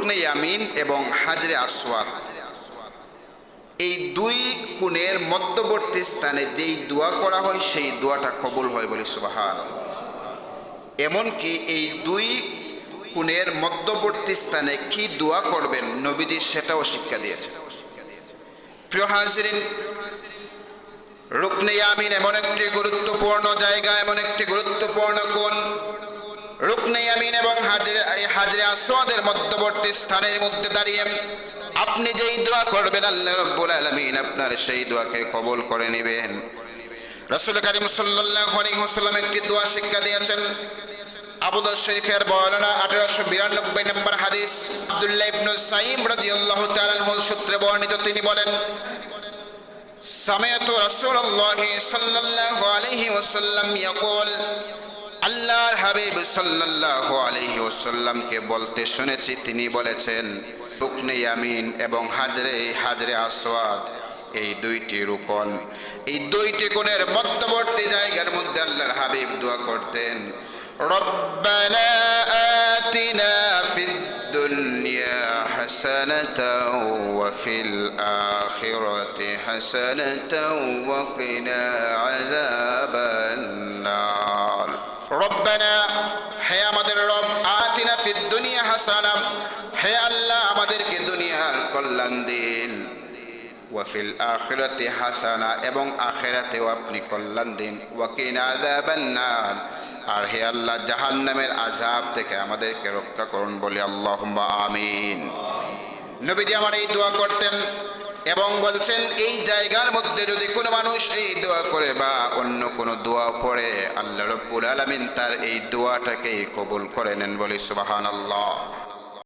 রুকনে ইয়ামিন এবং হাজরে আসওয়াদ, এই দুই কোণের মধ্যবর্তী স্থানে যেই দোয়া করা হয় সেই দোয়াটা কবুল হয় বলি সুবহানাল্লাহ। এমনকি এই দুই কোণের মধ্যবর্তী স্থানে কি দোয়া করবেন নবীজি সেটাও শিক্ষা দিয়েছেন। প্রিয় হাজিরিন, রুকনে ইয়ামিন এমন একটি গুরুত্বপূর্ণ জায়গা, এমন একটি গুরুত্বপূর্ণ কোণ। রুকনে ইয়ামিন এবং হাজরে আসওয়াদের মধ্যবর্তী স্থানের মধ্যে দাঁড়িয়ে আপনি যেই দোয়া করবেন আল্লাহ রাব্বুল আলামিন আপনার সেই দোয়াকে কবুল করে নেবেন। রাসূল কারীম সাল্লাল্লাহু আলাইহি ওয়াসাল্লাম একটি দোয়া শিক্ষা দিয়েছেন। আবু দাউদ শরীফের বর্ণনা 1892 নম্বর হাদিস, আব্দুল্লাহ ইবনে সাইম রাদিয়াল্লাহু তাআলা আনহু সূত্রে বর্ণিত, তিনি বলেন, সামিআতু রাসূলুল্লাহি সাল্লাল্লাহু আলাইহি ওয়াসাল্লাম ইয়াকুল, আল্লাহর হাবিব সাল্লাল্লাহু আলাইহি ওয়াসাল্লামকে বলতে শুনেছি, তিনি বলেছেন, রুকনে ইয়ামিন এবং হাজরে আসওয়াদ এই দুইটি রুকন, এই দুইটি কোণের মধ্যবর্তী জায়গার মধ্যে আল্লাহর হাবিব দোয়া করতেন, রব্বানা আতিনা ফিদ দুনিয়া হাসানাতাও ওয়া ফিল আখিরাতি হাসানাতাও ওয়া কিনা আযাবান নার। রব্বানা, হে আমাদের রব, আতিনা ফিদ দুনিয়া হাসানা, হে আল্লাহ আমাদেরকে দুনিয়ার কল্যাণ দিন, ওয়া ফিল আখিরাতি হাসানা, এবং আখিরাতেও আপনি কল্যাণ দিন, ওয়া কিনা আযাবান নার, আর হে আল্লাহ জাহান্নামের আযাব থেকে আমাদেরকে রক্ষা করুন বলি আল্লাহুম্মা আমিন। নবীজি আমার এই দোয়া করতেন এবং বলছেন, এই জায়গার মধ্যে যদি কোনো মানুষ এই দোয়া করে বা অন্য কোনো দোয়া পড়ে আল্লাহ রাব্বুল আলামিন তার এই দোয়াটাকে কবুল করে নেন বলি সুবহানাল্লাহ।